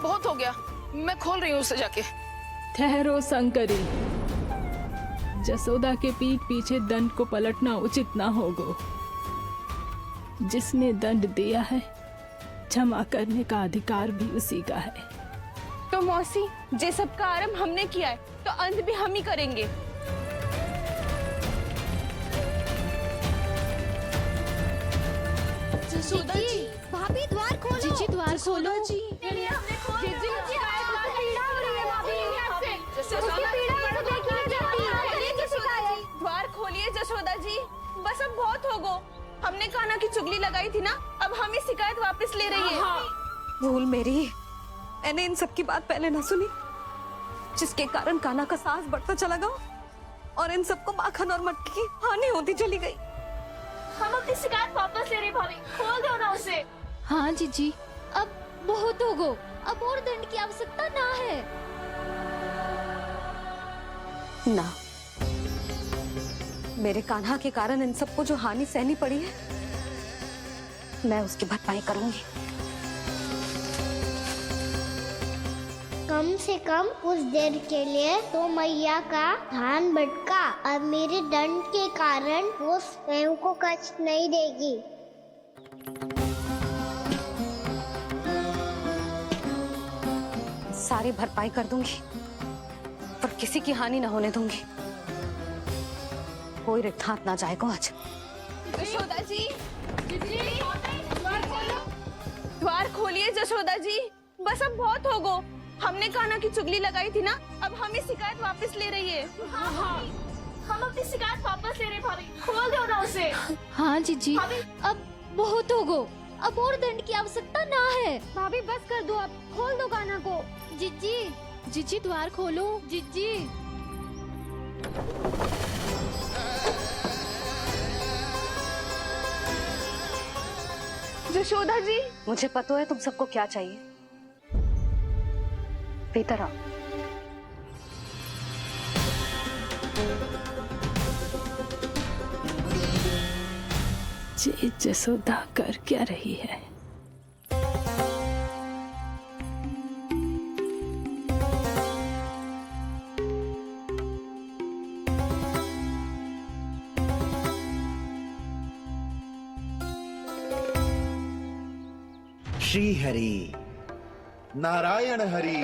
बहुत हो गया, मैं खोल रही हूँ उसे जाके। ठहरो शंकरी, जसोदा के पीठ पीछे दंड को पलटना उचित ना होगा। जिसने दंड दिया है, क्षमा करने का अधिकार भी उसी का है। तो मौसी, जे सब का आरंभ हमने किया है तो अंत भी हम ही करेंगे। जसोदा जी, भाभी द्वार खोलो। जीजी द्वार खोलो। द्वार खोलिए जसोदा जी, बस अब बहुत हो गो। हमने कान्हा की चुगली लगाई थी ना, अब हम ही शिकायत वापस ले रही है। भूल मेरी, मैंने इन सब की बात पहले ना सुनी, जिसके कारण कान्हा का साहस बढ़ता चला गया और इन सबको माखन और मटकी की हानि होती चली गई। हम अपनी शिकायत वापस ले रहे भाभी, खोल दो ना उसे। हाँ जीजी, अब बहुत हो गो, अब और दंड की आवश्यकता ना है। ना, मेरे कान्हा के कारण इन सबको जो हानि सहनी पड़ी है, मैं उसकी भरपाई करूंगी। कम से कम उस देर के लिए तो मैया का ध्यान भटका और मेरे दंड के कारण वो स्वयं को कष्ट नहीं देगी। सारी भरपाई कर दूंगी, पर किसी की हानि ना होने दूंगी। कोई रिक्त हाथ ना जाएगा आज। जशोदा जी, द्वार खोलिए जशोदा जी, बस अब बहुत हो गो। हमने कान्हा की चुगली लगाई थी ना, अब हम ही शिकायत वापस ले रही है। हम अपनी शिकायत वापस ले रहे भाभी, खोल दो ना उसे। हाँ जीजी, अब बहुत हो गो, अब और दंड की आवश्यकता ना है। भाभी बस कर दो, अब खोल दो कान्हा को। जीजी, जीजी द्वार खोलो। जीजी, जशोदा जी, मुझे पता है तुम सबको क्या चाहिए। भीतर आओ। ये जसोदा कर क्या रही है? श्री हरि नारायण हरि।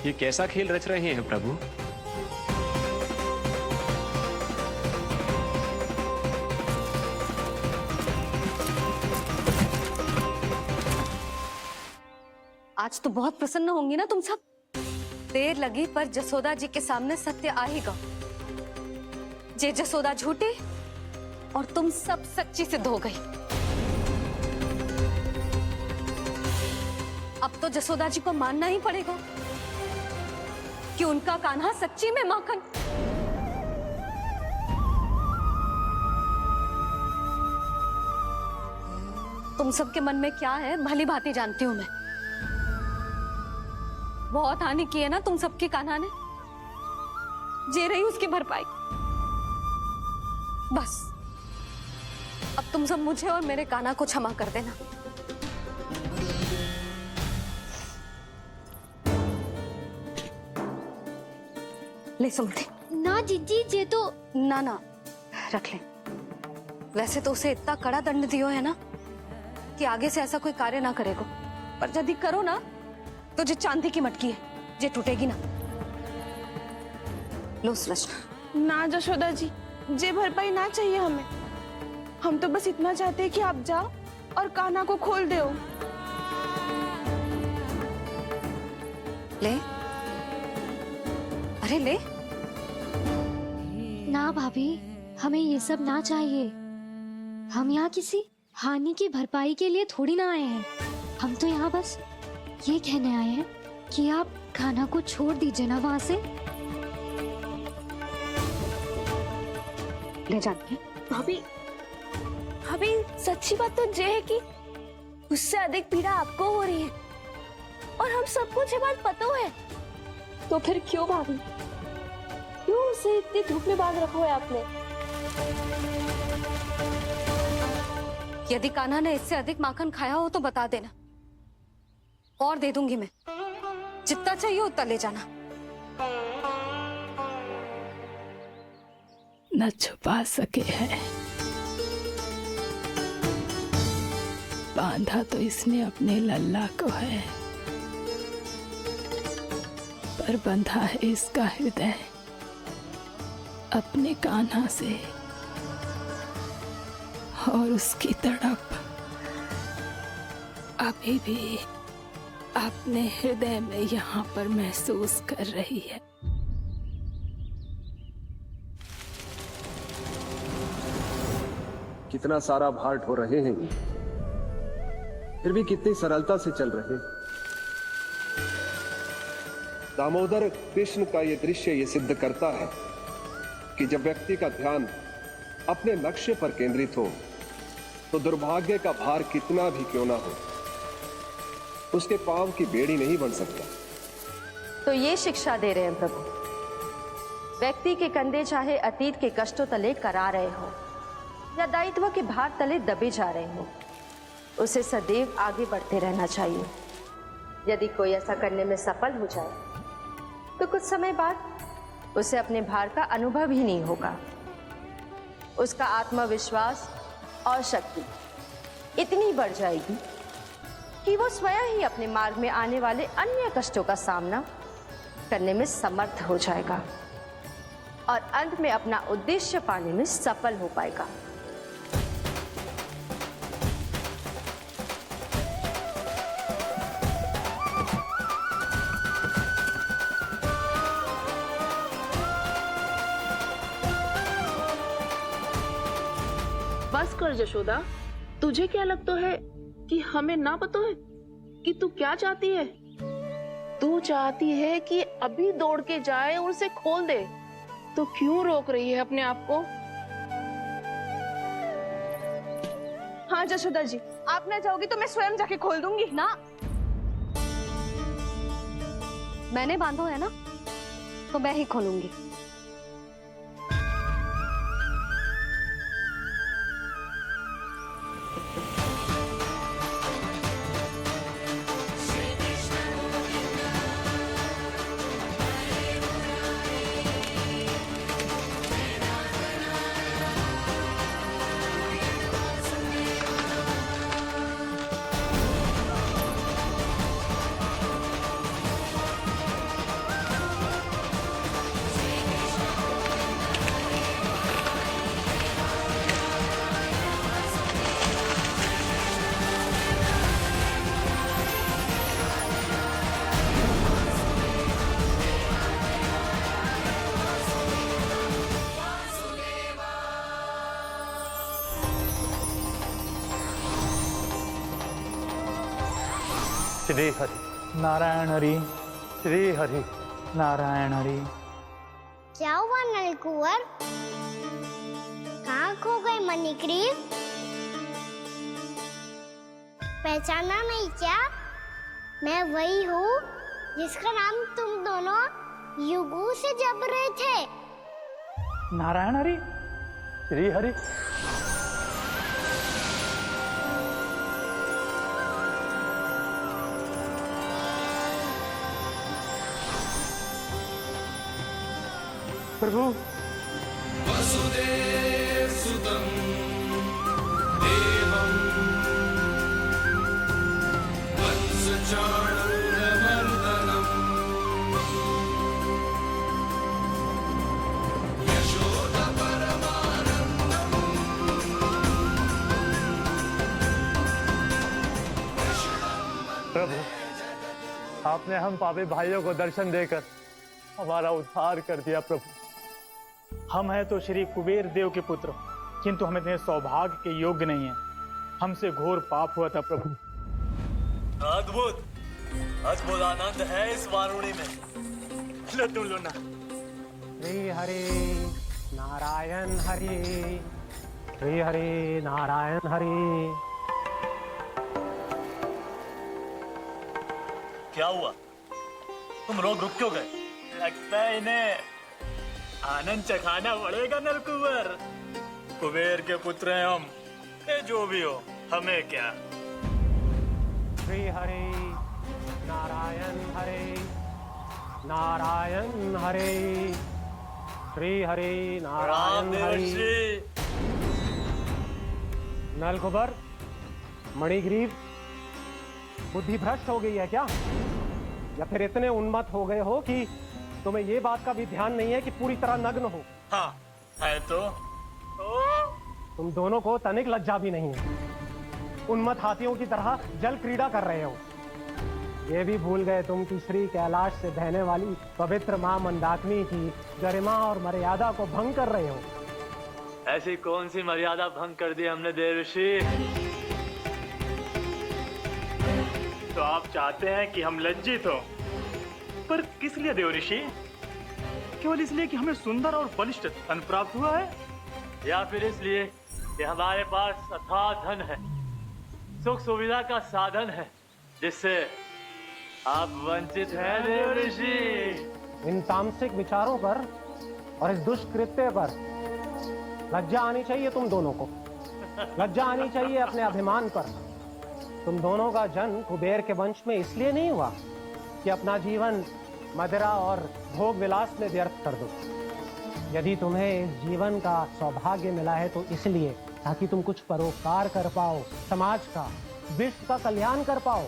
ये कैसा खेल रच रहे हैं प्रभु? आज तो बहुत प्रसन्न होंगी ना तुम सब। देर लगी पर जसोदा जी के सामने सत्य आएगा। जे जसोदा झूठी और तुम सब सच्ची सिद्ध हो गई। अब तो जसोदा जी को मानना ही पड़ेगा कि उनका कान्हा सच्ची में माखन। तुम सबके मन में क्या है भली भांति जानती हूं मैं। बहुत हानि की है ना तुम सबके कान्हा ने, जे रही उसकी भरपाई। बस अब तुम सब मुझे और मेरे कान्हा को क्षमा कर देना। ले सुमति। ना जीजी, जे तो ना ना रख ले। वैसे तो उसे इतना कड़ा दंड दियो है ना कि आगे से ऐसा कोई कार्य ना करेगा, पर यदि करो ना तो जो चांदी की मटकी है जे टूटेगी ना। लो सुलक्षणा। ना जशोदा जी, जे भरपाई ना चाहिए हमें। हम तो बस इतना चाहते हैं कि आप जाओ और कान्हा को खोल दो। ले, अरे ले। ना भाभी, हमें ये सब ना चाहिए। हम यहाँ किसी हानि की भरपाई के लिए थोड़ी ना आए हैं। हम तो यहाँ बस ये कहने आए हैं कि आप कान्हा को छोड़ दीजिए ना वहाँ से। ले जाती है। भाभी भाभी सच्ची बात तो ये है कि उससे अधिक पीड़ा आपको हो रही है और हम सबको ये बात पता है। तो फिर क्यों भाभी, क्यों उसे इतनी धूप में बांध रखा है आपने? यदि कान्हा ने इससे अधिक माखन खाया हो तो बता देना, और दे दूंगी मैं। जितना चाहिए उतना ले जाना। न छुपा सके हैं, बांधा तो इसने अपने लल्ला को है, पर बंधा है इसका हृदय अपने कान्हा से, और उसकी तड़प अभी भी अपने हृदय में यहाँ पर महसूस कर रही है। कितना सारा भार ढो रहे हैं, फिर भी कितनी सरलता से चल रहे। दामोदर कृष्ण का यह दृश्य ये सिद्ध करता है कि जब व्यक्ति का ध्यान अपने लक्ष्य पर केंद्रित हो तो दुर्भाग्य का भार कितना भी क्यों ना हो, उसके पांव की बेड़ी नहीं बन सकता। तो ये शिक्षा दे रहे हैं प्रभु, व्यक्ति के कंधे चाहे अतीत के कष्टों तले करा रहे हो या दायित्व के भार तले दबे जा रहे हो, उसे सदैव आगे बढ़ते रहना चाहिए। यदि कोई ऐसा करने में सफल हो जाए तो कुछ समय बाद उसे अपने भार का अनुभव ही नहीं होगा। उसका आत्मविश्वास और शक्ति इतनी बढ़ जाएगी कि वो स्वयं ही अपने मार्ग में आने वाले अन्य कष्टों का सामना करने में समर्थ हो जाएगा और अंत में अपना उद्देश्य पाने में सफल हो पाएगा। बस कर जशोदा, तुझे क्या लगता है कि हमें ना पता है कि तू क्या चाहती है? तू चाहती है कि अभी दौड़ के जाए और उसे खोल दे, तो क्यों रोक रही है अपने आप को? हाँ जशोदा जी, आप ना जाओगी तो मैं स्वयं जाके खोल दूंगी। ना, मैंने बांधो है ना, तो मैं ही खोलूंगी। श्री हरि नारायण हरि, श्री हरि नारायण हरि। क्या हुआ नलकुंवर? कहाँ खो गए मणिग्रीव? पहचाना नहीं क्या? मैं वही हूँ जिसका नाम तुम दोनों युगों से जप रहे थे। नारायण हरि, श्री हरि। प्रभु वसुदेव सुतं देवं वत्सचाणूरमर्दनम् यशोदा परमानन्दम्। प्रभु, आपने हम पापी भाइयों को दर्शन देकर हमारा उद्धार कर दिया। प्रभु, हम हैं तो श्री कुबेर देव के पुत्र, किंतु हम इतने सौभाग्य के योग्य नहीं हैं। हमसे घोर पाप हुआ था प्रभु। अद्भुत अद्भुत आनंद है इस वारुणी में। लड्डू लोना। श्री हरि नारायण हरि, श्री हरि नारायण हरि। क्या हुआ? तुम रोक रुक क्यों गए? लगता है इन्हें आनंद चखाना पड़ेगा नलकुबर। कुबेर के पुत्र हैं हम, ये जो भी हो हमें क्या। श्री हरि नारायण हरि, नारायण हरि, श्री हरि नारायण हरि। नलकुबर, मणिग्रीव, बुद्धि भ्रष्ट हो गई है क्या? या फिर इतने उन्मत्त हो गए हो कि तुम्हें ये बात का भी ध्यान नहीं है कि पूरी तरह नग्न हो? हाँ है तो। तुम दोनों को तनिक लज्जा भी नहीं है। उन्मत्त हाथियों की तरह जल क्रीड़ा कर रहे हो। ये भी भूल गए तुम कि श्री कैलाश से बहने वाली पवित्र मां मंदाकिनी की गरिमा और मर्यादा को भंग कर रहे हो। ऐसी कौन सी मर्यादा भंग कर दी हमने देवर्षि? तो आप चाहते हैं कि हम लज्जित हो, पर किस लिए देवर्षि? केवल इसलिए कि हमें सुंदर और बलिष्ठ धन प्राप्त हुआ है, या फिर इसलिए कि हमारे पास अथाह धन है, सुख सुविधा का साधन है, जिससे आप वंचित हैं देवर्षि? इन तामसिक विचारों पर और इस दुष्कृत्य पर लज्जा आनी चाहिए तुम दोनों को। लज्जा आनी चाहिए अपने अभिमान पर। तुम दोनों का जन्म कुबेर के वंश में इसलिए नहीं हुआ कि अपना जीवन मदिरा और भोग विलास में व्यर्थ कर दो। यदि तुम्हें इस जीवन का सौभाग्य मिला है तो इसलिए ताकि तुम कुछ परोपकार कर पाओ, समाज का, विश्व का कल्याण कर पाओ।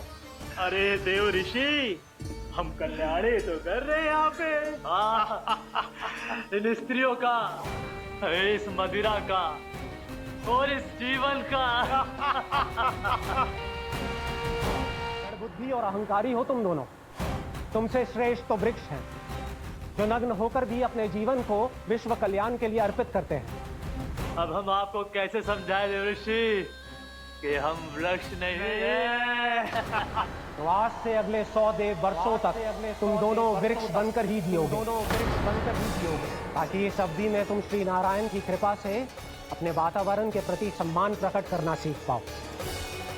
अरे देव ऋषि, हम कल्याणी तो कर रहे हैं यहाँ पे। इन स्त्रियों का, इस मदिरा का और इस जीवन का। बुद्धि और अहंकारी हो तुम दोनों। तुमसे श्रेष्ठ तो वृक्ष हैं, जो नग्न होकर भी अपने जीवन को विश्व कल्याण के लिए अर्पित करते हैं। अब हम आपको कैसे समझाएं देवर्षि कि हम वृक्ष नहीं हैं? तो आज से अगले 100 देव वर्षों तक तुम दोनों वृक्ष बनकर ही जियोगे, ताकि इस अवधि में तुम श्री नारायण की कृपा से अपने वातावरण के प्रति सम्मान प्रकट करना सीख पाओ।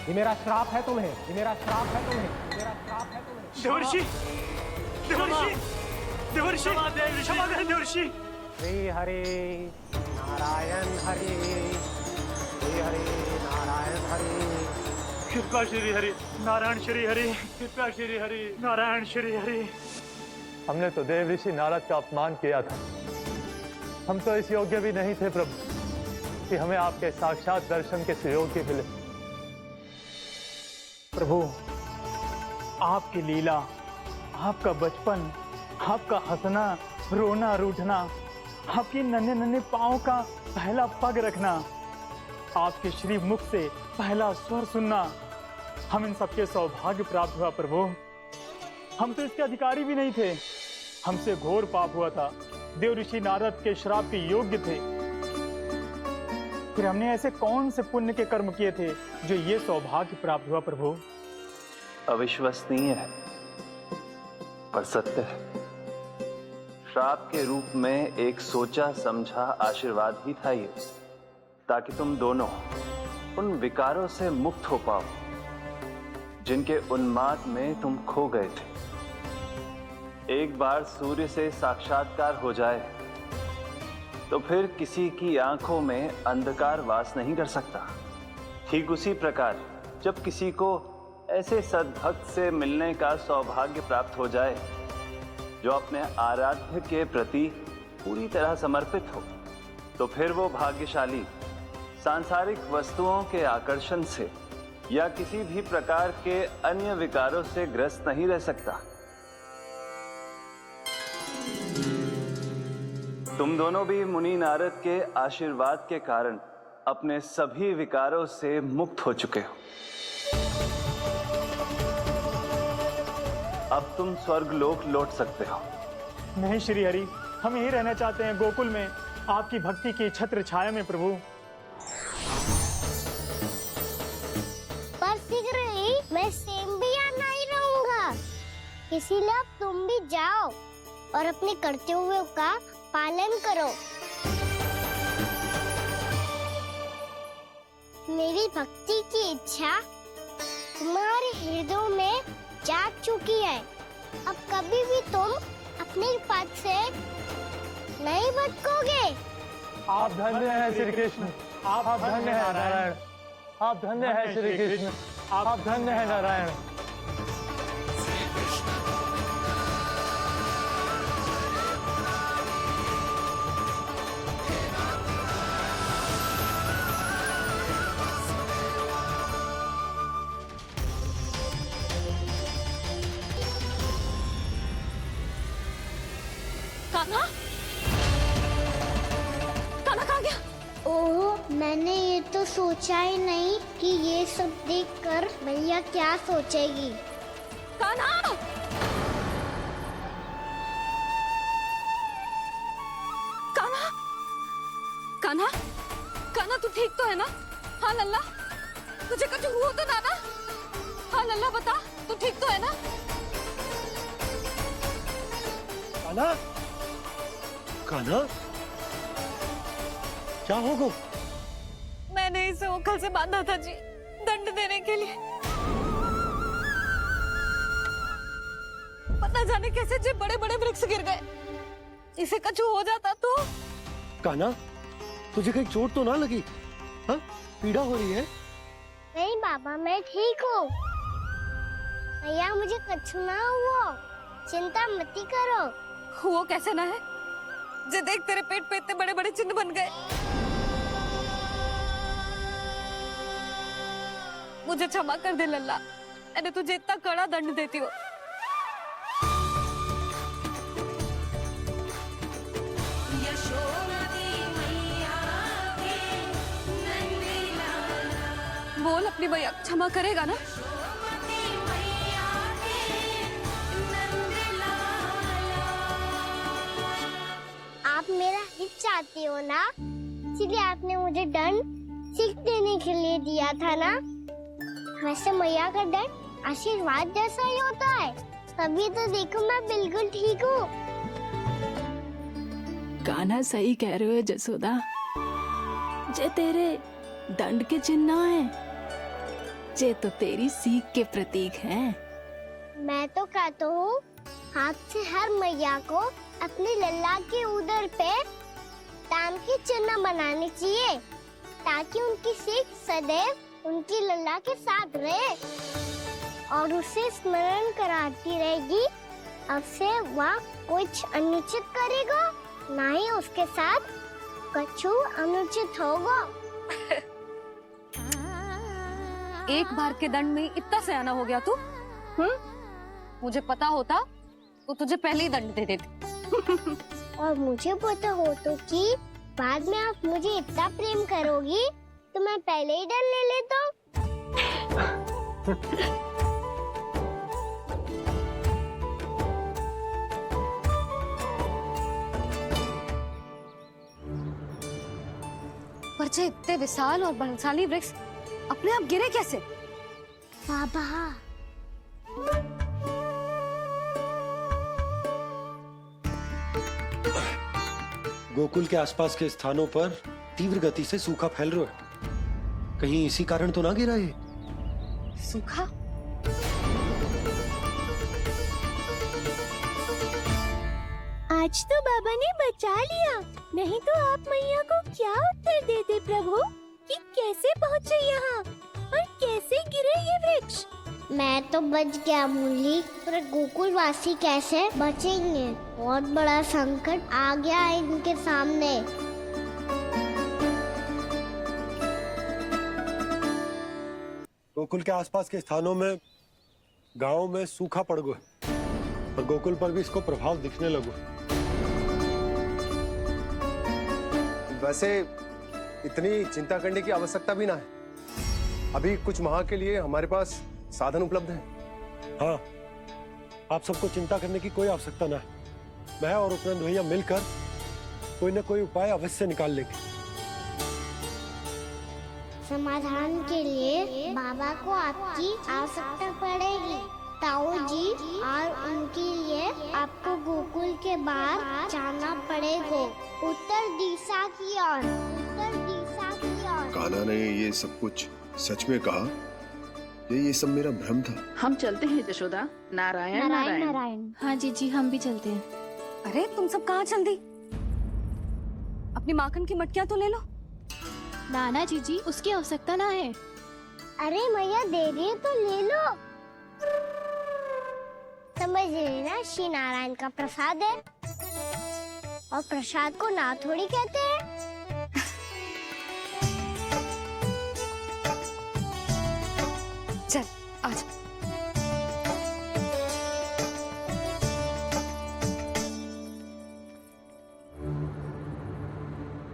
ये मेरा श्राप है तुम्हें, ये मेरा श्राप है तुम्हें, मेरा श्राप है तुम्हें। देवर्षि, देवर्षि, देवर्षि, क्षमा करें देवर्षि। श्री हरि नारायण हरि, श्री हरि नारायण हरि। कृपा श्री हरि नारायण श्री हरि, कृपा श्री हरि नारायण श्री हरि। हमने तो देव ऋषि नारद का अपमान किया था। हम तो इस योग्य भी नहीं थे प्रभु कि हमें आपके साक्षात दर्शन के सुयोग्य मिले। प्रभु, आपकी लीला, आपका बचपन, आपका हंसना, रोना, रूठना, आपके नन्हे नन्हे पांव का पहला पग रखना, आपके श्री मुख से पहला स्वर सुनना, हम इन सबके सौभाग्य प्राप्त हुआ प्रभु। हम तो इसके अधिकारी भी नहीं थे। हमसे घोर पाप हुआ था, देव ऋषि नारद के श्राप के योग्य थे। फिर हमने ऐसे कौन से पुण्य के कर्म किए थे जो ये सौभाग्य प्राप्त हुआ प्रभु? अविश्वसनीय है पर सत्य है। श्राप के रूप में एक सोचा समझा आशीर्वाद ही था ये, ताकि तुम दोनों उन विकारों से मुक्त हो पाओ जिनके उन्माद में तुम खो गए थे। एक बार सूर्य से साक्षात्कार हो जाए तो फिर किसी की आंखों में अंधकार वास नहीं कर सकता। ठीक उसी प्रकार जब किसी को ऐसे सद्भक्त से मिलने का सौभाग्य प्राप्त हो जाए जो अपने आराध्य के प्रति पूरी तरह समर्पित हो, तो फिर वो भाग्यशाली सांसारिक वस्तुओं के आकर्षण से या किसी भी प्रकार के अन्य विकारों से ग्रस्त नहीं रह सकता। तुम दोनों भी मुनि नारद के आशीर्वाद के कारण अपने सभी विकारों से मुक्त हो चुके हो। अब तुम स्वर्गलोक लौट सकते हो। नहीं श्री हरि, हम यहीं रहना चाहते हैं, गोकुल में, आपकी भक्ति की छत्र छाया में प्रभु। पर शीघ्र ही मैं स्वयं भी यहाँ नहीं रहूंगा, इसीलिए अब तुम भी जाओ और अपने कर्तव्यों का पालन करो। मेरी भक्ति की इच्छा तुम्हारे हृदय में जाग चुकी है। अब कभी भी तुम अपने पद से नहीं भटकोगे। आप धन्य हैं श्री कृष्ण, आप धन्य हैं नारायण, आप धन्य हैं श्री कृष्ण, आप धन्य हैं नारायण। कान्हा, कान्हा कहाँ गया? ओह, मैंने ये तो सोचा ही नहीं कि ये सब देखकर भैया क्या सोचेगी। कान्हा! कान्हा! कान्हा! कान्हा तू ठीक तो है ना? हाँ लल्ला, तुझे कुछ हुआ तो ना? हाँ लल्ला बता, तू ठीक तो है ना? कान्हा, कान्हा, क्या होगा? मैंने इसे ओखल से बांधा था जी, दंड देने के लिए। पता जाने कैसे जी बड़े बड़े वृक्ष गिर गए। इसे कुछ हो जाता तो? कान्हा, तुझे कहीं चोट तो ना लगी? हाँ, पीड़ा हो रही है? नहीं बाबा, मैं ठीक हूँ। भैया मुझे कुछ ना हुआ, चिंता मत करो। वो कैसे ना है? जे देख तेरे पेट पे इतने बड़े बड़े चिन्ह बन गए। मुझे क्षमा कर दे लल्ला, मैंने तुझे इतना कड़ा दंड देती हूँ। बोल अपनी भैया क्षमा करेगा ना? आप मेरा हित चाहती हो ना, इसलिए आपने मुझे दंड सीख देने के लिए दिया था ना। वैसे मैया का दंड आशीर्वाद जैसा ही होता है, तभी तो देखो मैं बिल्कुल ठीक हूँ। कान्हा सही कह रहे हो जसोदा, जे तेरे दंड के चिन्ह ना है, जे तो तेरी सीख के प्रतीक हैं। मैं तो कहता हूँ हाथ से हर मैया को अपनी लल्ला के उदर पे ताम की चिन्ह बनानी चाहिए, ताकि उनकी सीख सदैव उनकी लल्ला के साथ रहे और उसे स्मरण कराती रहेगी। अब से वह कुछ अनुचित करेगा, ना ही उसके साथ कछु अनुचित होगा। एक बार के दंड में इतना सयाना हो गया तू? मुझे पता होता तो तुझे पहले ही दंड दे देती। और मुझे पता हो तो कि बाद में आप मुझे इतना प्रेम करोगी तो मैं पहले ही दंड ले लेता हूँ। पर जे इतने विशाल और बलशाली वृक्ष अपने आप गिरे कैसे? बाबा, गोकुल के आसपास के स्थानों पर तीव्र गति से सूखा फैल रहा है। कहीं इसी कारण तो ना गिरा ये? सूखा? आज तो बाबा ने बचा लिया, नहीं तो आप मैया को क्या उत्तर देते प्रभु कि कैसे पहुँचे यहाँ और कैसे गिरे ये वृक्ष? मैं तो बच गया मूली, पर गोकुल वासी कैसे बचेंगे? बहुत बड़ा संकट आ गया है इनके सामने। गोकुल के आसपास के स्थानों में, गांवों में सूखा पड़ गया और गोकुल पर भी इसको प्रभाव दिखने लगा। वैसे इतनी चिंता करने की आवश्यकता भी ना है। अभी कुछ माह के लिए हमारे पास साधन उपलब्ध है। हाँ, आप सबको चिंता करने की कोई आवश्यकता ना है। मैं और उपनंद भैया मिलकर कोई न कोई उपाय अवश्य निकाल लेंगे। समाधान के लिए बाबा को आपकी आवश्यकता पड़ेगी। ताऊ जी और उनके लिए आपको गोकुल के बाहर जाना पड़ेगा, उत्तर दिशा की ओर, उत्तर दिशा की ओर। कान्हा ने ये सब कुछ सच में कहा या ये सब मेरा भ्रम था? हम चलते हैं जशोदा। नारायण नारायण नारायण। नारायण। हाँ जीजी, हम भी चलते हैं। अरे तुम सब कहाँ चल दी? अपनी माखन की मटकियां तो ले लो। नाना जीजी, उसकी आवश्यकता ना है। अरे मैया दे रही है तो ले लो। समझ रही ना, श्री नारायण का प्रसाद है और प्रसाद को ना थोड़ी कहते हैं। चल आज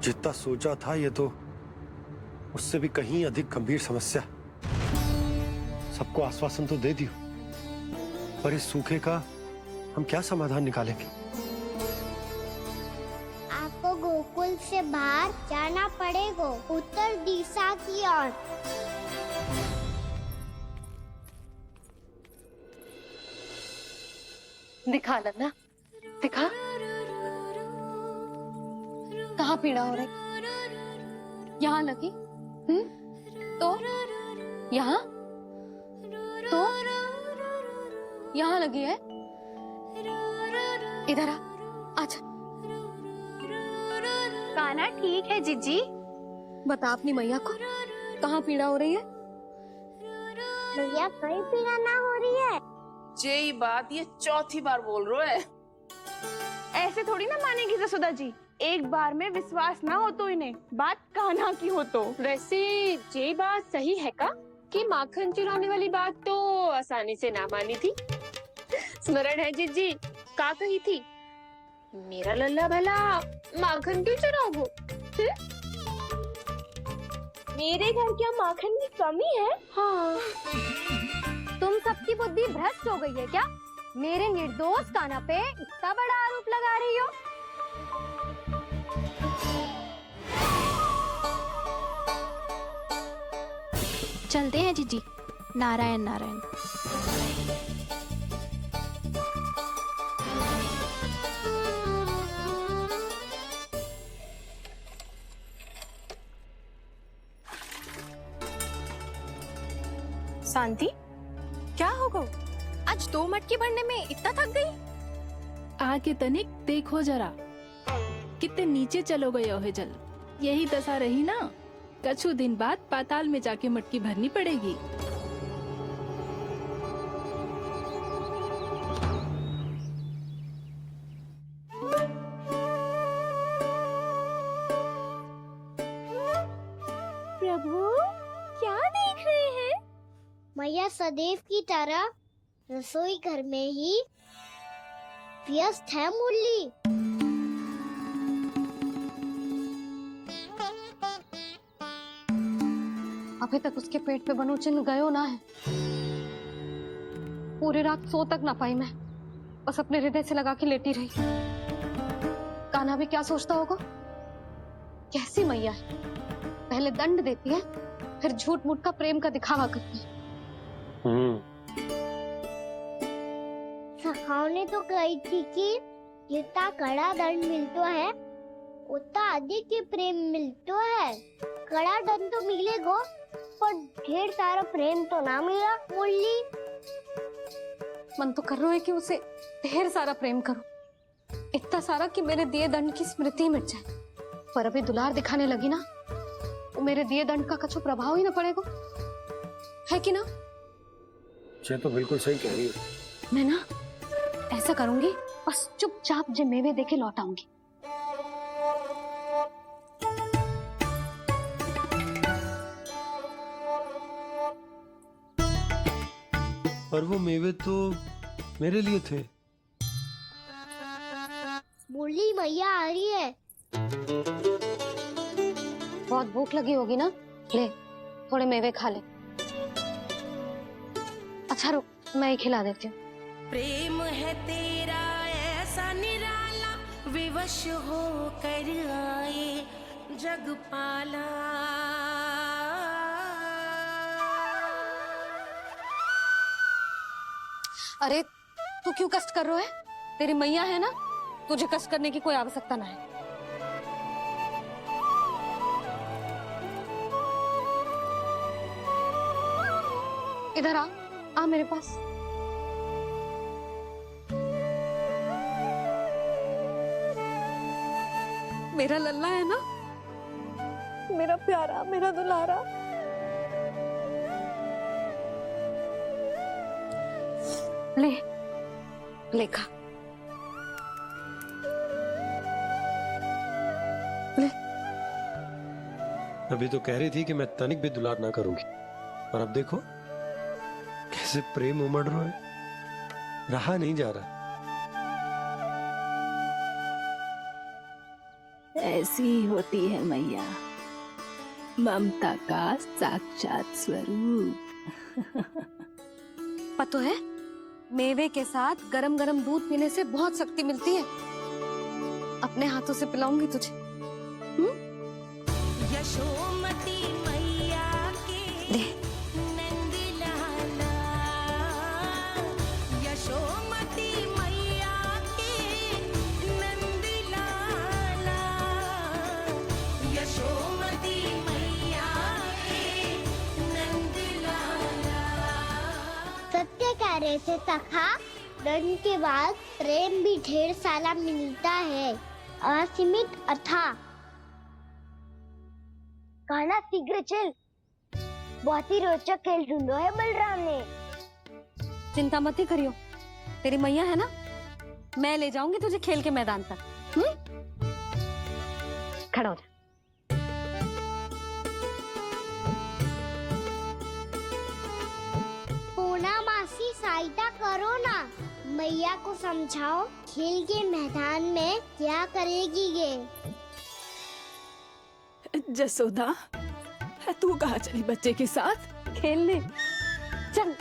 जितना सोचा था ये तो उससे भी कहीं अधिक गंभीर समस्या। सबको आश्वासन तो दे दियो, पर इस सूखे का हम क्या समाधान निकालेंगे? आपको गोकुल से बाहर जाना पड़ेगा, उत्तर दिशा की ओर। दिखा लन्ना, दिखा कहाँ पीड़ा हो रही? यहाँ लगी? तो यहाँ तो यहाँ लगी है? इधर आ, आजा। कान्हा ठीक है जीजी। बता अपनी मैया को कहाँ पीड़ा हो रही है? भैया कहीं पीड़ा ना हो रही है। ये बात ये चौथी बार बोल रहे है। ऐसे थोड़ी ना मानेगी जसोदा जी। एक बार में विश्वास ना हो तो इन्हें, बात कान्हा की हो तो। वैसे ये बात सही है का कि माखन चुराने वाली बात तो आसानी से ना मानी थी। स्मरण है जीजी, का कही थी? मेरा लल्ला भला माखन क्यों चुराओगे? मेरे घर क्या माखन की कमी है? हाँ। तुम सबकी बुद्धि भ्रष्ट हो गई है क्या? मेरे निर्दोष कान्हा पे इतना बड़ा आरोप लगा रही हो? चलते हैं जीजी। नारायण नारायण। शांति, क्या हो गो? आज 2 मटकी भरने में इतना थक गई? आके तनिक देखो जरा, कितने नीचे चलो गए हो जल। यही दशा रही ना, कछु दिन बाद पाताल में जाके मटकी भरनी पड़ेगी। प्रभु क्या देख रहे हैं? मैया सदैव की तरह रसोई घर में ही व्यस्त है मुरली। अभी तक उसके पेट पे बनो चिन्ह गयो ना है। पूरी रात सो तक ना पाई मैं, बस अपने हृदय से लगा के लेटी रही। कान्हा भी क्या सोचता होगा? कैसी मैया है, पहले दंड देती है, फिर झूठ मूठ का प्रेम का दिखावा करती है। सखाओ ने तो कही थी कि जितना कड़ा दंड मिलता है उतना अधिक ही प्रेम मिलता है। कड़ा दंड तो मिलेगा पर ढेर सारा प्रेम तो ना मिला मुरली। मन तो कर रहा है कि उसे ढेर सारा प्रेम करूं, इतना सारा कि मेरे दिए दंड की स्मृति मिट जाए। पर अभी दुलार दिखाने लगी ना, वो मेरे दिए दंड का कछु प्रभाव ही ना पड़ेगा, है कि ना? ये तो बिल्कुल सही कह रही है। मैं ना ऐसा करूंगी, बस चुपचाप जे मेवे देके लौट आऊंगी। पर वो मेवे तो मेरे लिए थे। मुरली मैया आ रही है। बहुत भूख लगी होगी ना, ले थोड़े मेवे खा ले। अच्छा रुक, मैं ही खिला देती हूँ। प्रेम है तेरा ऐसा निराला, विवश हो कर आए जगपाला। अरे तू क्यों कष्ट कर रहा है? तेरी मैया है ना, तुझे कष्ट करने की कोई आवश्यकता ना है। इधर आ मेरे पास। मेरा लल्ला है ना, मेरा प्यारा, मेरा दुलारा। ले खा। ले। अभी तो कह रही थी कि मैं तनिक भी दुलार ना करूंगी, और अब देखो कैसे प्रेम उमड़ रहा है, रहा नहीं जा रहा। ऐसी ही होती है मैया, ममता का साक्षात स्वरूप। पता है, मेवे के साथ गरम गरम दूध पीने से बहुत शक्ति मिलती है। अपने हाथों से पिलाऊंगी तुझे। यशोमती मैया के नंद लाला, यशोमती मैया के नंद लाला, यशोमती मैया के नंद लाला। सत्य कह रहे थे सखा, धन के बाद प्रेम भी ढेर सारा मिलता है, असीमित अथाह। गाना शीघ्र चल, बहुत ही रोचक खेल ढूंढो है बलराम ने। चिंता मत ही करियो, तेरी मैया है ना, मैं ले जाऊंगी तुझे खेल के मैदान तक। खड़ा हो जा। पूना मासी सहायता करो ना, मैया को समझाओ खेल के मैदान में क्या करेगी ये। जसोदा, तू कहाँ चली बच्चे के साथ? खेलने चल।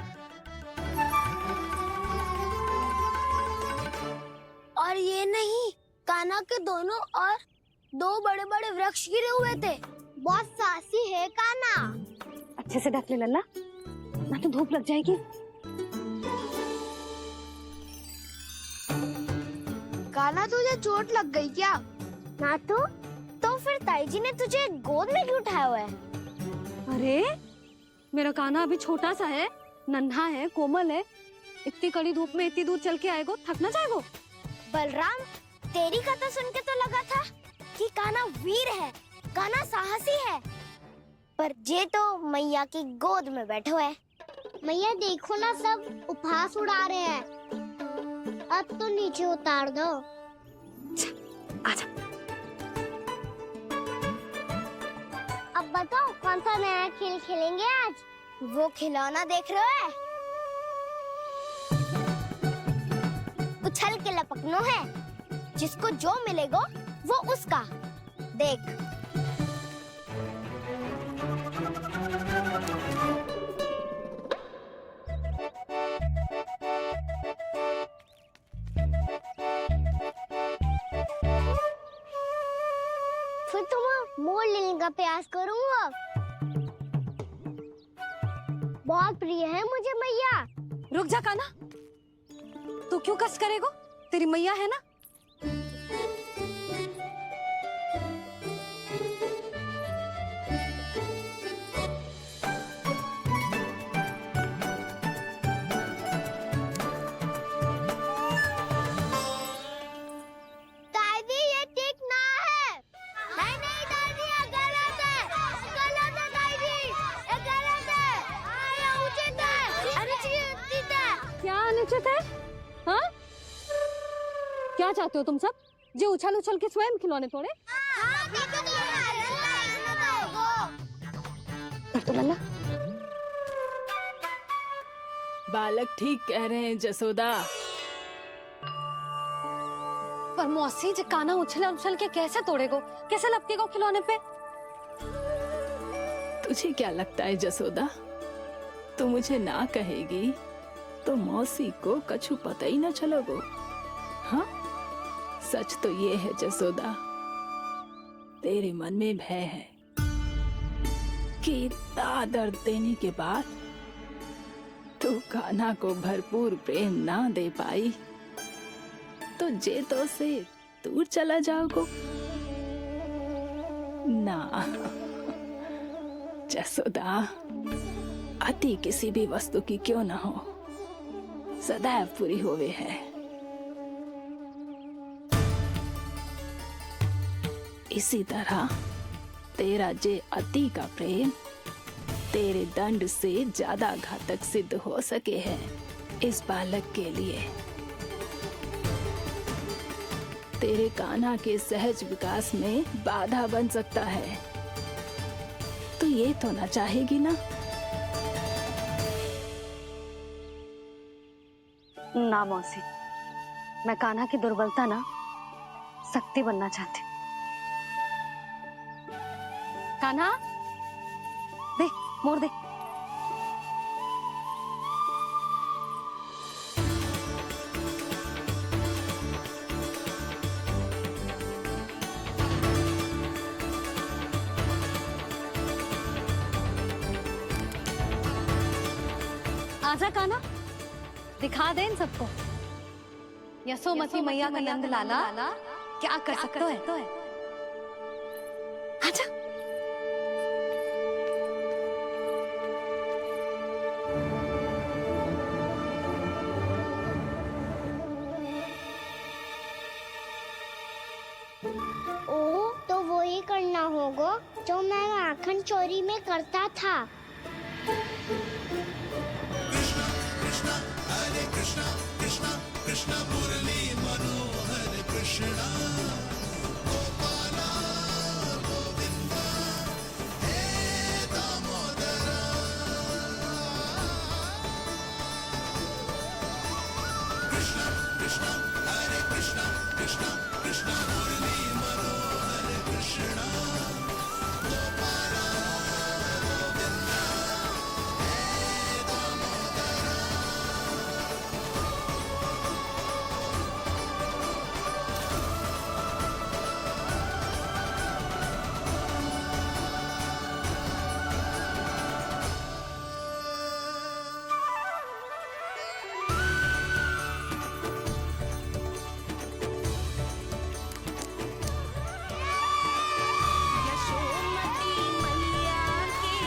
और ये नहीं, कान्हा के दोनों और दो बड़े बड़े वृक्ष गिरे हुए थे। बहुत साहसी है कान्हा। अच्छे से ढक ले लल्ला, ना तो धूप लग जाएगी। कान्हा, तुझे चोट लग गई क्या? ना तो फिर ताई जी ने तुझे गोद में क्यों उठाया हुआ है? अरे मेरा कान्हा अभी छोटा सा है, नन्हा है, कोमल है। इतनी कड़ी धूप में इतनी दूर चल के आएगो, थक ना जाएगो। बलराम, तेरी कथा सुन के तो लगा था कि कान्हा वीर है, कान्हा साहसी है, पर जे तो मैया की गोद में बैठो है। मैया देखो ना, सब उपहास उड़ा रहे हैं। अब तो नीचे उतार दो। आजा। अब बताओ कौन सा नया खेल खेलेंगे आज? वो खिलौना देख रहे हो? उछल के लपकनो है, जिसको जो मिलेगा वो उसका। देख। फिर तुम मोड़ लेने का प्रयास करूंगा। बहुत प्रिय है मुझे मैया। रुक जा कान्हा, तू क्यों कष्ट करेगो? तेरी मैया है ना। दादी, ये ठीक ना है। नहीं नहीं दादी, ये गलत है। गलत है दादी, ये गलत है। ये उचित है, अनुचित है। क्या अनुचित है? हाँ? क्या चाहते हो तुम सब? जो उछल उछल के स्वयं खिलौने तोड़े? तो लल्ला, बालक ठीक कह रहे हैं जसोदा। पर मौसी, जे कान्हा उछल उछल के कैसे तोड़ेगो, कैसे लपकेगो खिलौने पे? तुझे क्या लगता है जसोदा, तू मुझे ना कहेगी तो मौसी को कछु पता ही ना चलोगो? हाँ, सच तो ये है जसोदा, तेरे मन में भय है कि इतना दर्द देने के बाद तू कान्हा को भरपूर प्रेम ना दे पाई तो जेतो से दूर चला जाओगो ना। जसोदा, अति किसी भी वस्तु की क्यों न हो, सदैव पूरी होवे है। इसी तरह तेरा जे अति का प्रेम तेरे दंड से ज्यादा घातक सिद्ध हो सके है इस बालक के लिए। तेरे कान्हा के सहज विकास में बाधा बन सकता है, तो ये तो ना चाहेगी ना? ना मौसी, मैं कान्हा की दुर्बलता ना शक्ति बनना चाहती हूँ। कान्हा, दे मोड़ दे। आजा कान्हा, दिखा दे इन सबको यशोमती मैया का नंद लाला क्या कर सकता है। आजा। ओ, तो वही करना होगा जो मैं माखन चोरी में करता था। यशोमती मैया के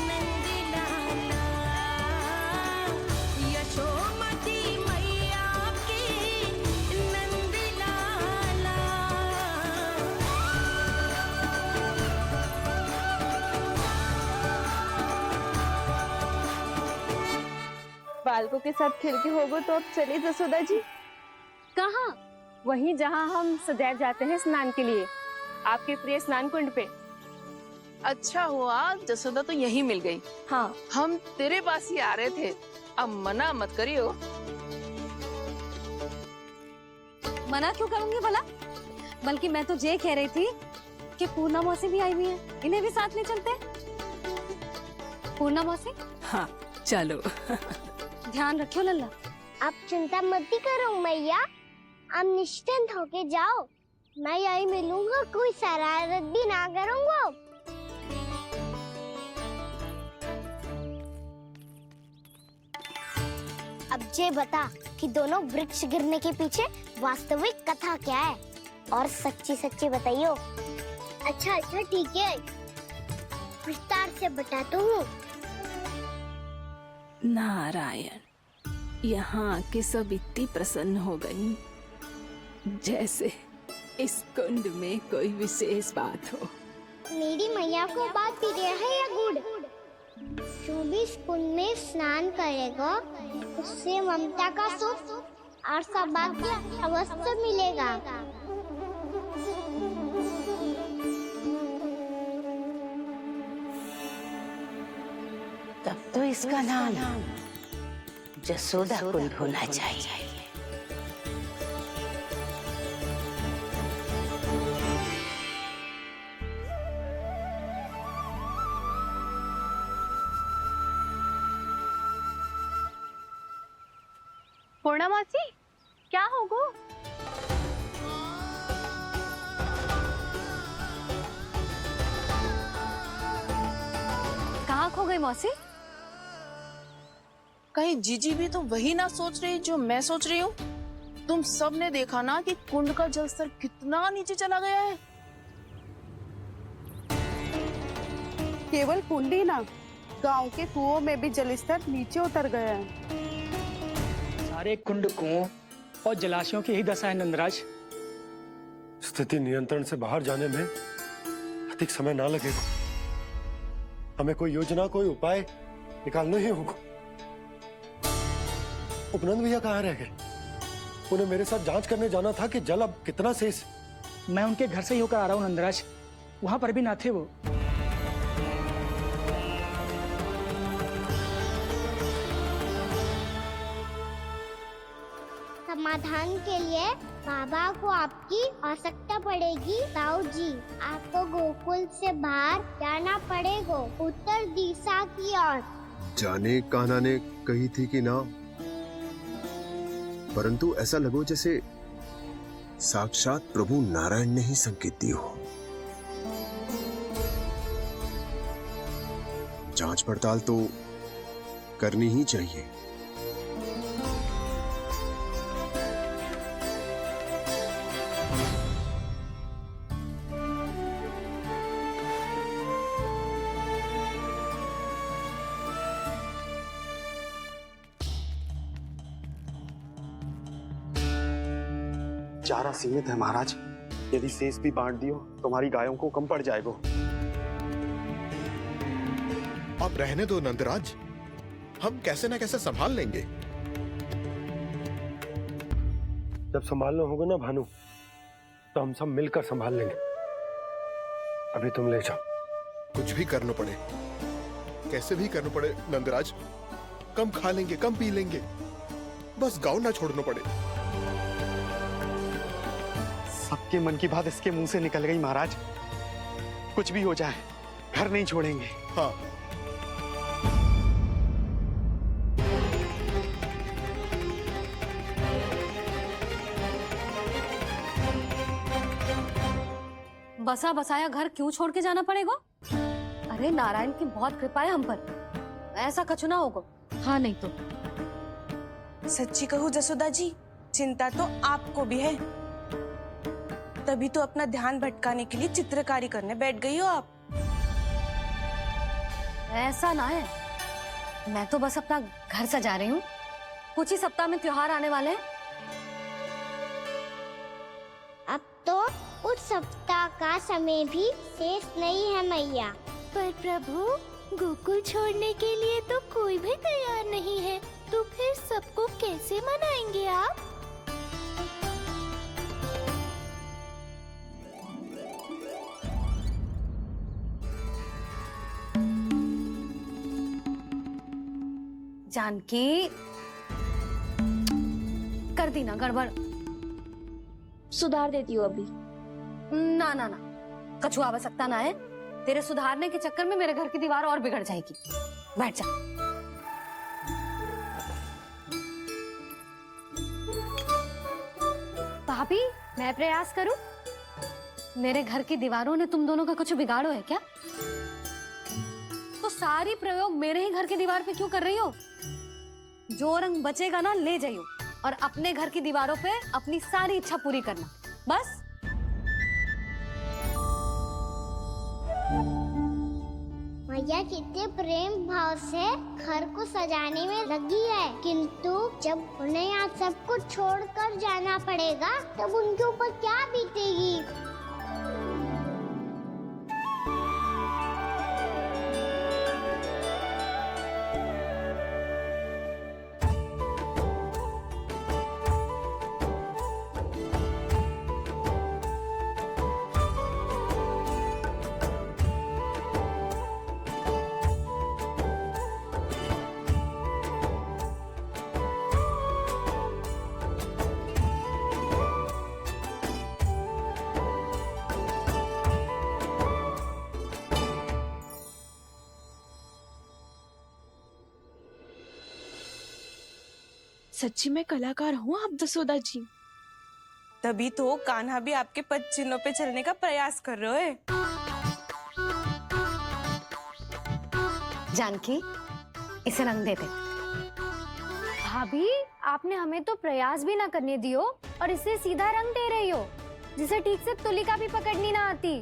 नंद लाला, यशोमती मैया के नंद लाला। बालकों के साथ खेल के होगो तो अब चलिए जसोदा जी। कहाँ? वहीं जहाँ हम सदैव जाते हैं स्नान के लिए, आपके प्रिय स्नान कुंड पे। अच्छा हुआ जसोदा तो यहीं मिल गई। हाँ, हम तेरे पास ही आ रहे थे, अब मना मत करियो। मना क्यों करूंगी भला? बल्कि मैं तो ये कह रही थी कि पूर्णा मौसी भी आई हुई है, इन्हें भी साथ ले चलते हैं। पूर्णा मौसी, हाँ चलो। ध्यान रखियो लल्ला। आप चिंता मत करो मैया, आप निश्चिंत होके जाओ, मैं यही मिलूंगा, कोई शरारत भी ना करूंगा। अब ये बता कि दोनों वृक्ष गिरने के पीछे वास्तविक कथा क्या है, और सच्ची सच्ची बताइयो। अच्छा अच्छा ठीक है, विस्तार से बताता हूँ। नारायण, यहाँ के सब इतनी प्रसन्न हो गई जैसे इस कुंड में कोई विशेष बात हो। मेरी मैया को बात प्रिय है या गुड़? जो भी इस कुंड में स्नान करेगा उससे ममता का सुख और सौभाग्य अवश्य मिलेगा। तब तो इसका नाम जसोदा कुंड होना चाहिए। पूर्णा मौसी, क्या होगो? कहाँ खो गई मौसी? कहीं जीजी भी तो वही ना सोच रही जो मैं सोच रही हूँ। तुम सब ने देखा ना कि कुंड का जलस्तर कितना नीचे चला गया है। केवल कुंड ही ना, गांव के कुओं में भी जलस्तर नीचे उतर गया है। सारे कुंड कुओं और जलाशयों की ही दशा है नंदराज। स्थिति नियंत्रण से बाहर जाने में अधिक समय ना लगेगा। हमें कोई योजना, कोई उपाय निकालना ही होगा। उपनंद भैया कहाँ रह गए? उन्हें मेरे साथ जांच करने जाना था कि जल अब कितना शेष। मैं उनके घर से ही होकर आ रहा हूँ नंदराज, वहां पर भी ना थे वो। समाधान के लिए बाबा को आपकी आवश्यकता पड़ेगी। ताऊ जी, आपको गोकुल से बाहर जाना पड़ेगा, उत्तर दिशा की ओर। जाने कान्हा ने कही थी कि ना, परंतु ऐसा लगो जैसे साक्षात प्रभु नारायण ने ही संकेत दी हो। जांच पड़ताल तो करनी ही चाहिए। चारा सीमित है महाराज, यदि शेष भी बांट दियो तो हमारी गायों को कम पड़ जाएगा। अब रहने दो नंदराज, हम कैसे न कैसे संभाल लेंगे। जब संभालना होगा ना भानु, तो हम सब मिलकर संभाल लेंगे। अभी तुम ले जाओ। कुछ भी करना पड़े, कैसे भी करना पड़े नंदराज, कम खा लेंगे, कम पी लेंगे, बस गाँव ना छोड़ना पड़े। सबके मन की बात इसके मुंह से निकल गई महाराज। कुछ भी हो जाए, घर नहीं छोड़ेंगे। हाँ, बसा बसाया घर क्यों छोड़ के जाना पड़ेगा? अरे नारायण की बहुत कृपा है हम पर, ऐसा कछु ना होगा। हाँ नहीं तो सच्ची कहूँ जसोदा जी, चिंता तो आपको भी है, तभी तो अपना ध्यान भटकाने के लिए चित्रकारी करने बैठ गई हो आप। ऐसा ना है, मैं तो बस अपना घर सजा रही हूँ। कुछ ही सप्ताह में त्योहार आने वाले हैं। अब तो उस सप्ताह का समय भी शेष नहीं है मैया। पर प्रभु, गोकुल छोड़ने के लिए तो कोई भी तैयार नहीं है, तो फिर सबको कैसे मनाएंगे आप? जानकी, कर दी ना गड़बड़। सुधार देती हूँ अभी। ना ना ना, कछु आवश्यकता ना है। तेरे सुधारने के चक्कर में मेरे घर की दीवार और बिगड़ जाएगी। बैठ जा। भाभी, मैं प्रयास करूं? मेरे घर की दीवारों ने तुम दोनों का कुछ बिगाड़ो है क्या? तो सारी प्रयोग मेरे ही घर की दीवार पे क्यों कर रही हो? जो रंग बचेगा ना ले जाइयो, और अपने घर की दीवारों पे अपनी सारी इच्छा पूरी करना, बस। मैया कितने प्रेम भाव से घर को सजाने में लगी है, किंतु जब उन्हें यहाँ सब कुछ छोड़कर जाना पड़ेगा तब उनके ऊपर क्या बीतेगी। सच्ची में कलाकार हूँ आप जसोदा जी, तभी तो कान्हा भी आपके पद चिन्हों पे चलने का प्रयास कर रहे है। जानकी, इसे रंग देते। भाभी, आपने हमें तो प्रयास भी ना करने दियो और इसे सीधा रंग दे रही हो, जिसे ठीक से तुलिका भी पकड़नी ना आती।